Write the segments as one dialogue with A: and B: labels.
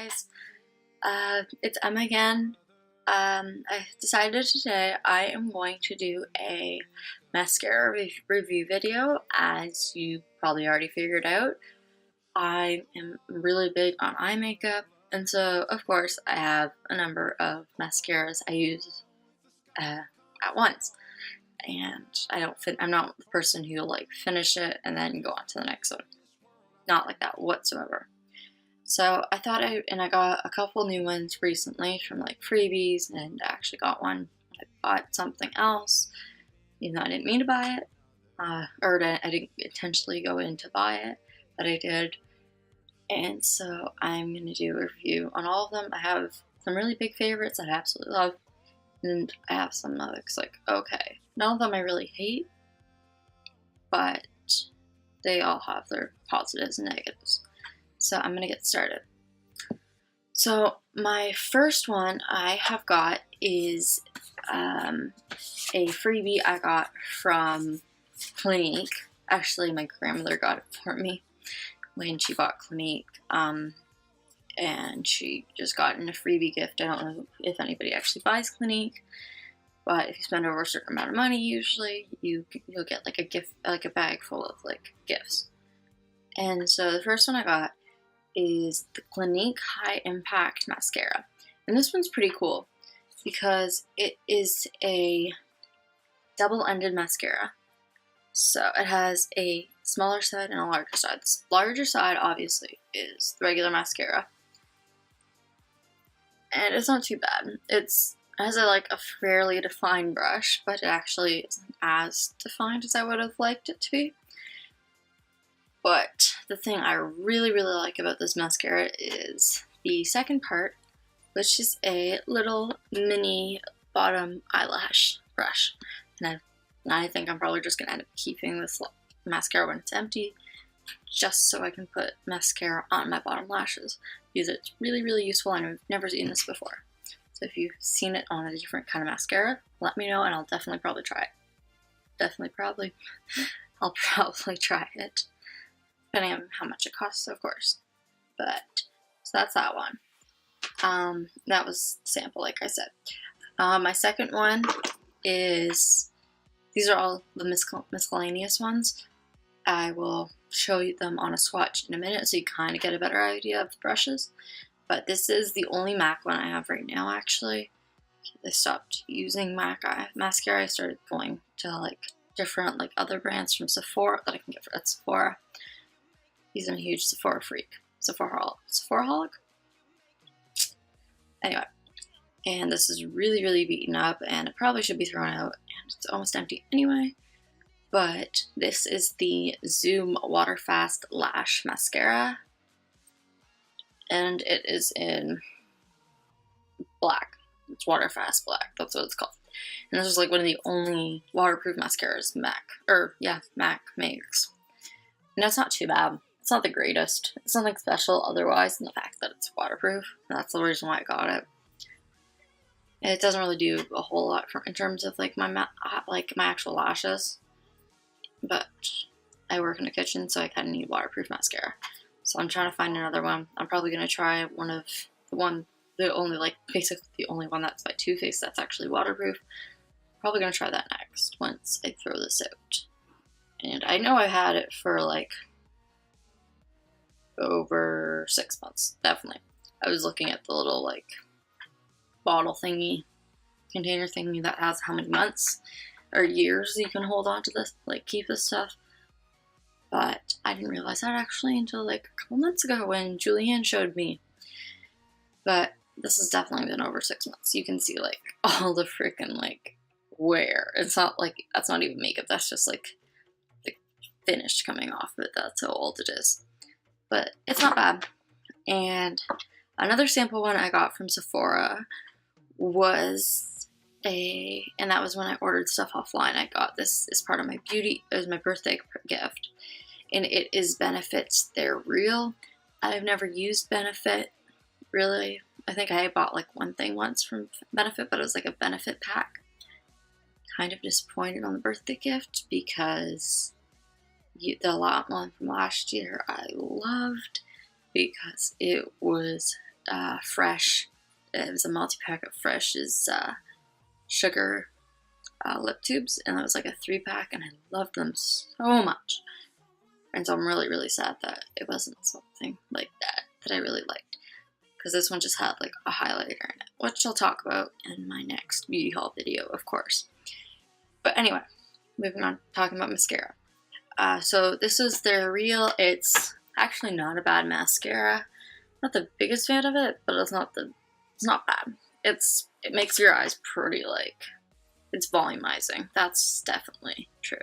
A: guys, it's Emma again. I decided today I am going to do a mascara review video. As you probably already figured out, I am really big on eye makeup, and so of course I have a number of mascaras I use at once. And I'm not the person who like finish it and then go on to the next one. Not like that whatsoever. So I thought I got a couple new ones recently from like freebies, and I actually got one. I bought something else, even though I didn't mean to buy it, I didn't intentionally go in to buy it, but I did. And so I'm going to do a review on all of them. I have some really big favorites that I absolutely love, and I have some that's like, okay. None of them I really hate, but they all have their positives and negatives. So I'm going to get started. So my first one I have got is a freebie I got from Clinique. Actually, my grandmother got it for me when she bought Clinique, and she just got in a freebie gift. I don't know if anybody actually buys Clinique, but if you spend over a certain amount of money, usually you'll get like a gift, like a bag full of like gifts. And so the first one I got is the Clinique High Impact Mascara. And this one's pretty cool because it is a double-ended mascara. So it has a smaller side and a larger side. The larger side, obviously, is the regular mascara. And it's not too bad. It has a fairly defined brush, but it actually isn't as defined as I would have liked it to be. But the thing I really, really like about this mascara is the second part, which is a little mini bottom eyelash brush. And I think I'm probably just going to end up keeping this mascara when it's empty, just so I can put mascara on my bottom lashes, because it's really, really useful, and I've never seen this before. So if you've seen it on a different kind of mascara, let me know, and I'll definitely probably try it. I'll probably try it, depending on how much it costs, of course. But, so that's that one. That was sample, like I said. My second one is, these are all the miscellaneous ones. I will show you them on a swatch in a minute, so you kind of get a better idea of the brushes. But this is the only MAC one I have right now, actually. I stopped using MAC mascara. I started going to like different other brands from Sephora that I can get at Sephora. He's a huge Sephora freak. Sephoraholic? Anyway. And this is really, really beaten up, and it probably should be thrown out, and it's almost empty anyway. But this is the Zoom Water Fast Lash Mascara. And it is in black. It's Water Fast Black. That's what it's called. And this is like one of the only waterproof mascaras MAC makes. And it's not too bad. It's not the greatest. It's nothing special otherwise than the fact that it's waterproof. And that's the reason why I got it. And it doesn't really do a whole lot in terms of like my actual lashes. But I work in the kitchen, so I kind of need waterproof mascara. So I'm trying to find another one. I'm probably going to try basically the only one that's by Too Faced that's actually waterproof. Probably going to try that next once I throw this out. And I know I had it for like over 6 months, definitely. I was looking at the little bottle thingy, container thingy that has how many months or years you can hold on to this, keep this stuff. But I didn't realize that actually until a couple months ago when Julianne showed me. But this has definitely been over 6 months. You can see all the freaking wear. It's not that's not even makeup. That's just the finish coming off of it. That's how old it is. But it's not bad. And another sample one I got from Sephora and that was when I ordered stuff offline. I got this as part of my it was my birthday gift. And it is Benefit's They're Real. I've never used Benefit, really. I think I bought one thing once from Benefit, but it was a Benefit pack. Kind of disappointed on the birthday gift because the one from last year I loved because it was Fresh. It was a multi-pack of Fresh's sugar lip tubes, and it was like a 3-pack, and I loved them so much. And so I'm really, really sad that it wasn't something like that I really liked. Because this one just had like a highlighter in it, which I'll talk about in my next beauty haul video, of course. But anyway, moving on, talking about mascara. So this is their Real. It's actually not a bad mascara. Not the biggest fan of it, but it's not bad. It makes your eyes pretty, like, it's volumizing. That's definitely true.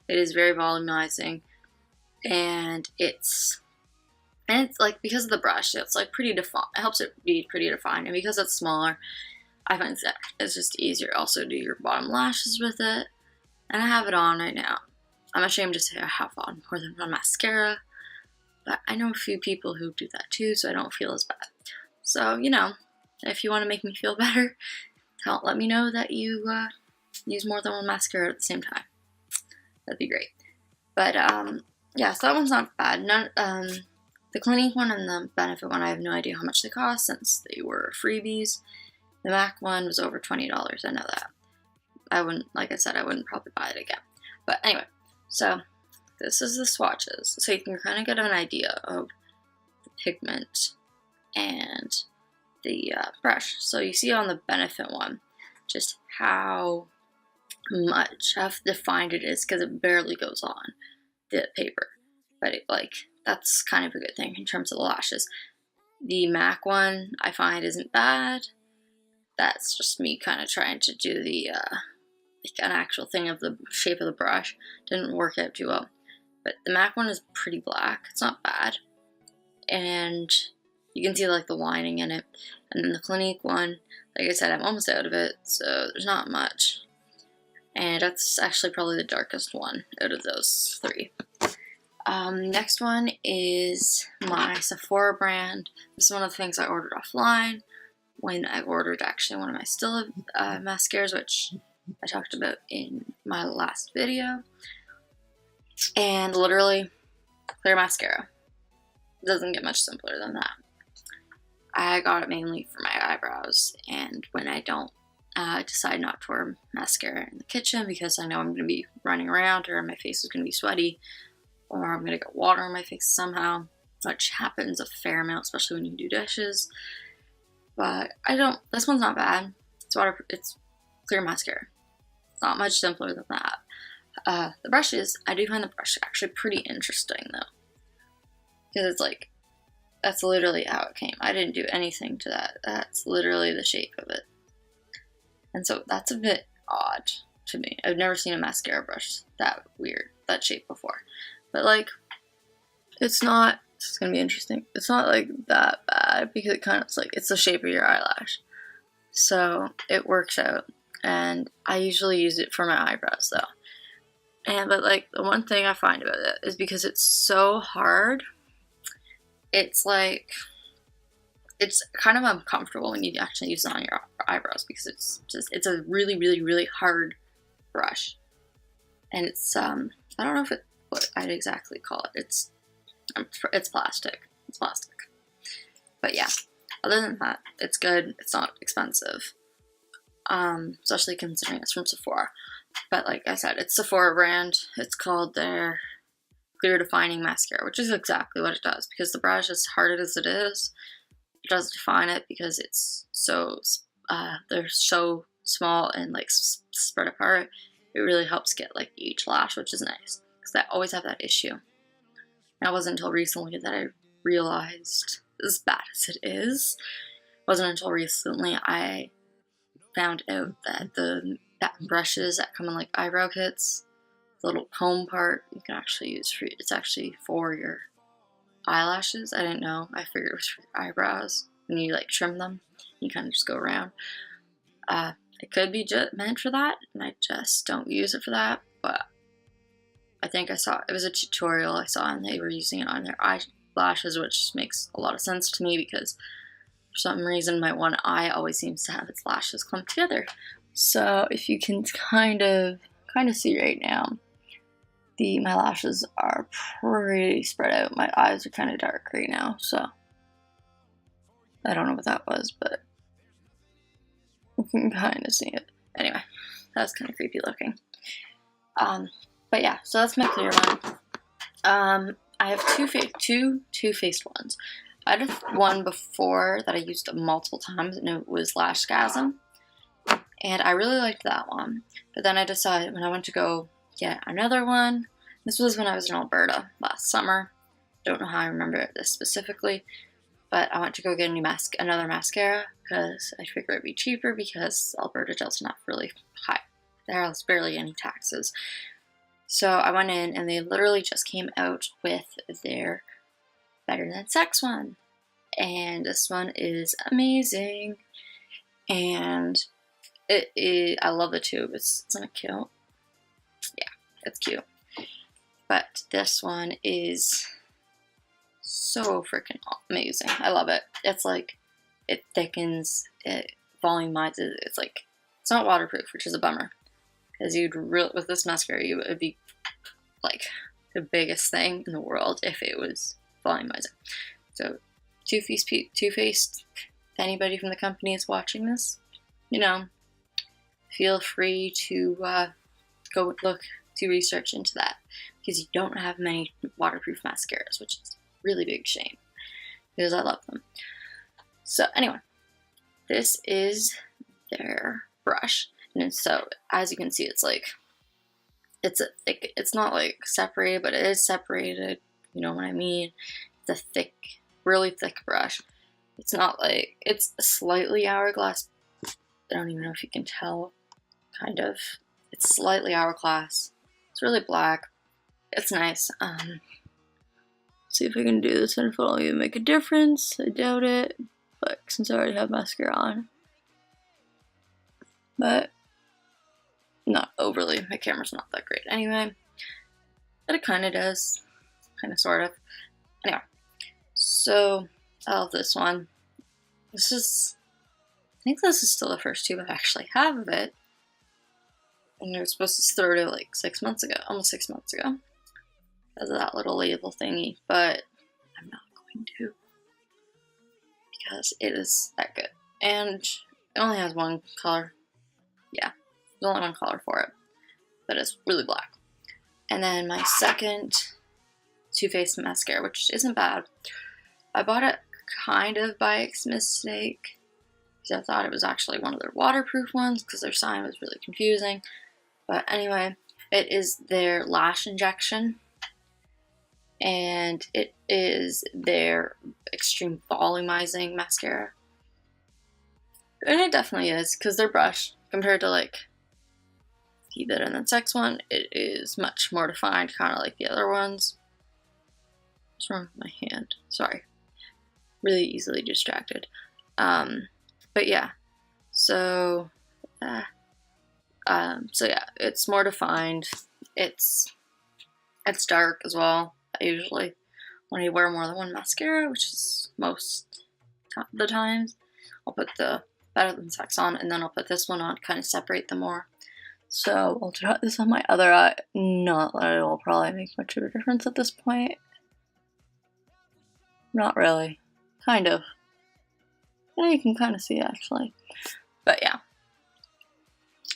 A: It is very volumizing, and it's like, because of the brush, it's like pretty defined. It helps it be pretty defined, and because it's smaller, I find that it's just easier also to do your bottom lashes with it. And I have it on right now. I'm ashamed to say I have on more than one mascara, but I know a few people who do that too, so I don't feel as bad. So, you know, if you want to make me feel better, let me know that you use more than one mascara at the same time. That'd be great. But yeah, so that one's not bad. The Clinique one and the Benefit one, I have no idea how much they cost since they were freebies. The MAC one was over $20. I know that. I wouldn't, like I said, I wouldn't probably buy it again. But anyway, so this is the swatches. So you can kind of get an idea of the pigment and the brush. So you see on the Benefit one just how defined it is, because it barely goes on the paper. But that's kind of a good thing in terms of the lashes. The MAC one I find isn't bad. That's just me kind of trying to do the an actual thing of the shape of the brush. Didn't work out too well. But the MAC one is pretty black. It's not bad. And you can see like the lining in it. And then the Clinique one, like I said, I'm almost out of it, so there's not much. And that's actually probably the darkest one out of those three. Next one is my Sephora brand. This is one of the things I ordered offline when I ordered actually one of my still mascaras, which I talked about in my last video. And literally, clear mascara. It doesn't get much simpler than that. I got it mainly for my eyebrows, and when I don't decide not to wear mascara in the kitchen because I know I'm going to be running around, or my face is going to be sweaty, or I'm going to get water on my face somehow, which happens a fair amount, especially when you do dishes. But this one's not bad. It's clear mascara. It's not much simpler than that. The brushes, I do find the brush actually pretty interesting though. Because it's like, that's literally how it came. I didn't do anything to that. That's literally the shape of it. And so that's a bit odd to me. I've never seen a mascara brush that weird, that shape before. But like, it's going to be interesting. It's not like that bad because it kind of, it's the shape of your eyelash. So it works out. And I usually use it for my eyebrows though. But like, the one thing I find about it is because it's so hard, it's like, it's kind of uncomfortable when you actually use it on your eyebrows because it's a really, really, really hard brush. And it's, I don't know what I'd exactly call it. It's plastic. It's plastic. But yeah, other than that, it's good. It's not expensive. Especially considering it's from Sephora. But like I said, it's Sephora brand. It's called their Clear Defining Mascara, which is exactly what it does. Because the brush, as hard as it is, it does define it because it's so, they're so small and like spread apart. It really helps get like each lash, which is nice. Because I always have that issue. And it wasn't until recently that I realized, as bad as it is, it wasn't until recently I found out that the brushes that come in like eyebrow kits, the little comb part, you can actually use it's actually for your eyelashes. I didn't know. I figured it was for your eyebrows. When you like trim them, you kind of just go around. It could be meant for that, and I just don't use it for that. But I think it was a tutorial I saw, and they were using it on their eyelashes, which makes a lot of sense to me because for some reason my one eye always seems to have its lashes clumped together. So if you can kind of see right now, my lashes are pretty spread out. My eyes are kind of dark right now, so I don't know what that was, but you can kind of see it. Anyway, that was kind of creepy looking. But yeah, so that's my clear one. I have two Too-Faced ones. I had one before that I used multiple times, and it was Lash Spasm. And I really liked that one. But then I decided when I went to go get another one, this was when I was in Alberta last summer. Don't know how I remember this specifically, but I went to go get another mascara because I figured it'd be cheaper because Alberta doesn't have really high. There's barely any taxes. So I went in and they literally just came out with their Better Than Sex one. And this one is amazing. And I love the tube. Isn't it cute? Yeah, it's cute. But this one is so freaking amazing. I love it. It's like, it thickens, it volumizes. It's like, it's not waterproof, which is a bummer. Because with this mascara, it would be like the biggest thing in the world if it was volumizing. So, Too-Faced, if anybody from the company is watching this, feel free to go do research into that, because you don't have many waterproof mascaras, which is a really big shame, because I love them. So anyway, this is their brush, and so as you can see, it's like, it's not like separated, but it is separated, you know what I mean? It's a thick, really thick brush. It's not like, it's slightly hourglass. I don't even know if you can tell, kind of. It's slightly hourglass. It's really black. It's nice. See if I can do this and if it'll even make a difference. I doubt it, but since I already have mascara on. But not overly. My camera's not that great anyway. But it kind of does. Kind of, sort of. Anyway. So, I love this one. I think this is still the first tube I actually have of it. And I was supposed to start it like 6 months ago. Almost 6 months ago. Because of that little label thingy. But I'm not going to. Because it is that good. And it only has one color. Yeah. There's only one color for it. But it's really black. And then my second Too-Faced mascara, which isn't bad. I bought it kind of by mistake. Because I thought it was actually one of their waterproof ones. Because their sign was really confusing. But anyway, it is their lash injection. And it is their extreme volumizing mascara. And it definitely is. Because their brush, compared to like the Better Than Sex one, it is much more defined, kind of like the other ones. What's wrong with my hand? Sorry. Really easily distracted. But yeah. So yeah, it's more defined. It's dark as well. I usually, when I wear more than one mascara, which is most of the times, I'll put the Better Than Sex on, and then I'll put this one on, kind of separate them more. So I'll try this on my other eye. Not that it will probably make much of a difference at this point. Not really. Kind of. Yeah, you can kind of see it, actually. But yeah.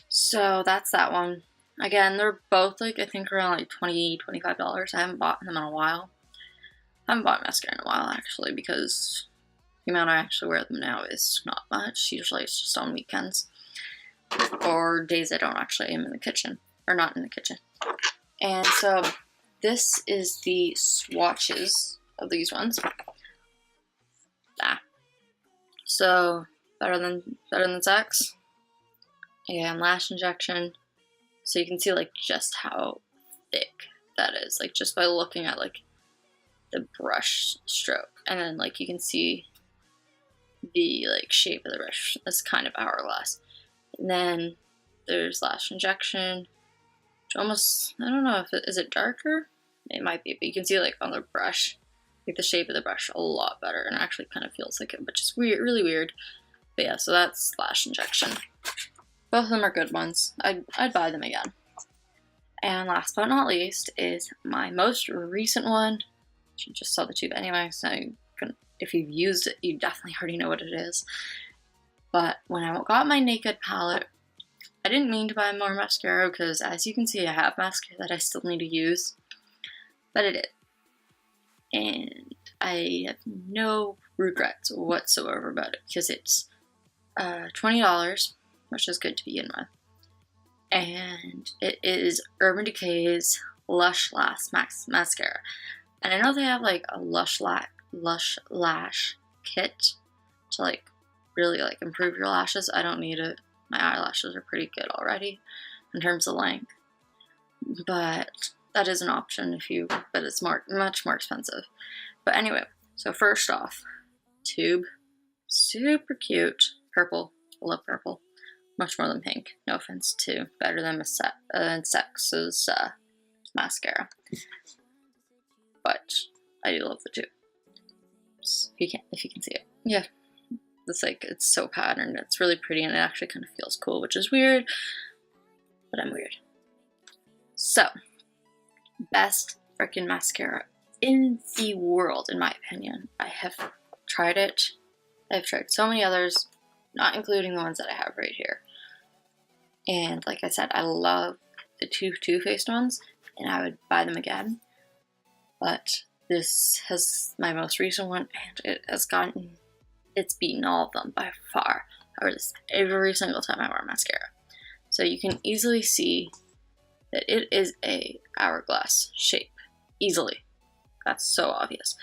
A: So that's that one. Again, they're both like, I think around like $20, $25. I haven't bought them in a while. I haven't bought mascara in a while, actually, because the amount I actually wear them now is not much. Usually it's just on weekends. Or days I don't actually am in the kitchen. Or not in the kitchen. And so, this is the swatches of these ones. So, Better Than Sex. Again, lash injection. So you can see like just how thick that is. Like just by looking at like the brush stroke. And then like you can see the like shape of the brush. That's kind of hourglass. And then there's lash injection. Which almost, I don't know if is it darker? It might be, but you can see like on the brush, like the shape of the brush a lot better, and it actually kind of feels like it, which is weird, really weird. But yeah, so that's lash injection. Both of them are good ones. I'd buy them again. And last but not least is my most recent one. You just saw the tube anyway, so I'm if you've used it, you definitely already know what it is. But when I got my Naked palette, I didn't mean to buy more mascara because, as you can see, I have mascara that I still need to use, but I did. And I have no regrets whatsoever about it because it's $20, which is good to begin with. And it is Urban Decay's Lush Mascara. And I know they have like a Lush Lash kit to like really like improve your lashes. I don't need it. My eyelashes are pretty good already in terms of length. But that is an option but it's much more expensive. But anyway, so first off, tube, super cute, purple, I love purple, much more than pink, no offense to Better Than Sex's mascara, but I do love the tube, if you can see it, yeah, it's so patterned, it's really pretty, and it actually kind of feels cool, which is weird, but I'm weird. So, best freaking mascara in the world, in my opinion. I have tried it. I've tried so many others, not including the ones that I have right here. And like I said, I love the two Too Faced ones, and I would buy them again. But this has my most recent one, and it's beaten all of them by far. I wear this every single time I wear mascara. So you can easily see that it is a hourglass shape, easily. That's so obvious.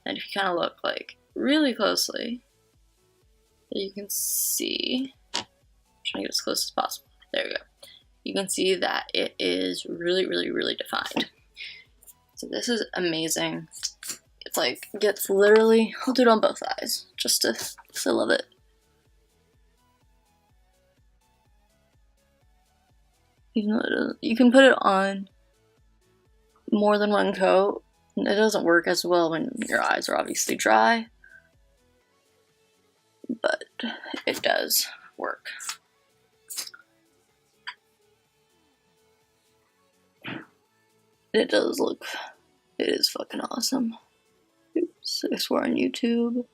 A: And if you kind of look like really closely, you can see, I'm trying to get as close as possible. There we go. You can see that it is really, really, really defined. So this is amazing. It's like, gets literally, I'll do it on both eyes, just to, because I love it. Even though you can put it on more than one coat. It doesn't work as well when your eyes are obviously dry, but it does work. It does look, it is fucking awesome. Oops, I swear on YouTube.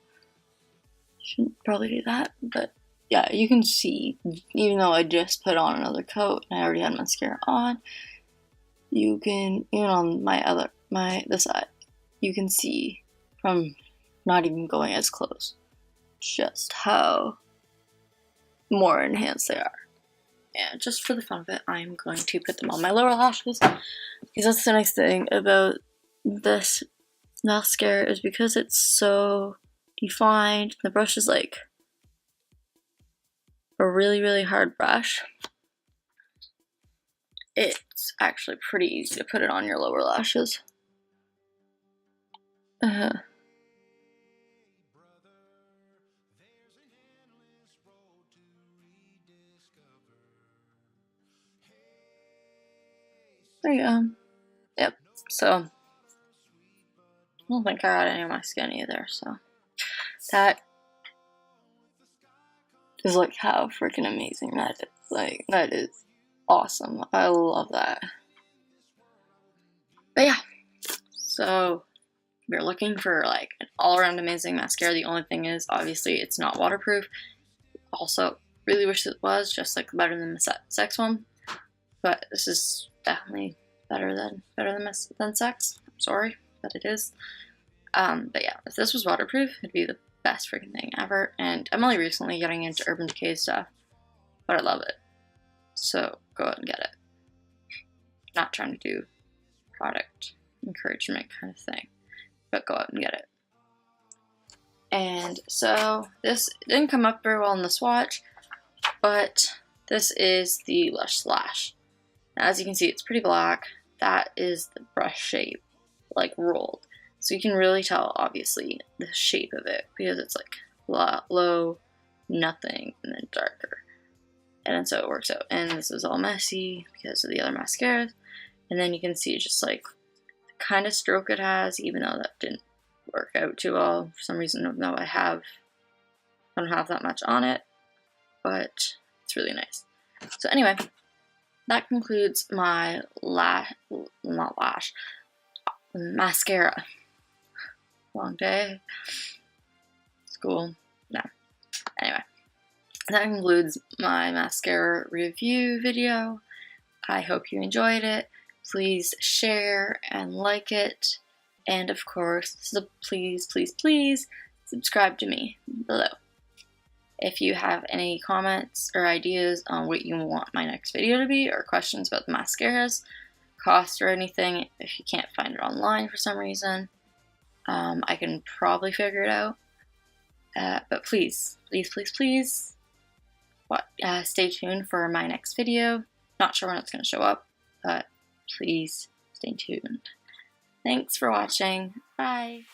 A: Shouldn't probably do that, but yeah, you can see, even though I just put on another coat and I already had mascara on, you can, even on this side, you can see from not even going as close just how more enhanced they are. And just for the fun of it, I'm going to put them on my lower lashes, because that's the nice thing about this mascara, is because it's so defined. The brush is like a really, really hard brush. It's actually pretty easy to put it on your lower lashes. There you go. Yep, so I don't think I got any on my skin either, so that is like how freaking amazing that is. Like, that is awesome. I love that. But yeah, so if you're looking for like an all-around amazing mascara, the only thing is obviously it's not waterproof. Also, really wish it was, just like Better Than Sex one, but this is definitely better than Sex. I'm sorry, but it is. But yeah, if this was waterproof, it'd be the best freaking thing ever. And I'm only recently getting into Urban Decay stuff, but I love it. So go out and get it. Not trying to do product encouragement kind of thing, but go out and get it. And so this didn't come up very well in the swatch, but this is the Lush Lash. Now, as you can see, it's pretty black. That is the brush shape, like rolled. So you can really tell, obviously, the shape of it, because it's like low, nothing, and then darker. And so it works out. And this is all messy because of the other mascaras. And then you can see just like the kind of stroke it has, even though that didn't work out too well. For some reason, no, I don't have that much on it, but it's really nice. So anyway, that concludes my mascara. Long day. school. No. Anyway, that concludes my mascara review video. I hope you enjoyed it. Please share and like it. And of course, please subscribe to me below. If you have any comments or ideas on what you want my next video to be, or questions about the mascaras, cost or anything, if you can't find it online for some reason, I can probably figure it out. But please stay tuned for my next video. Not sure when it's going to show up, but please stay tuned. Thanks for watching. Bye.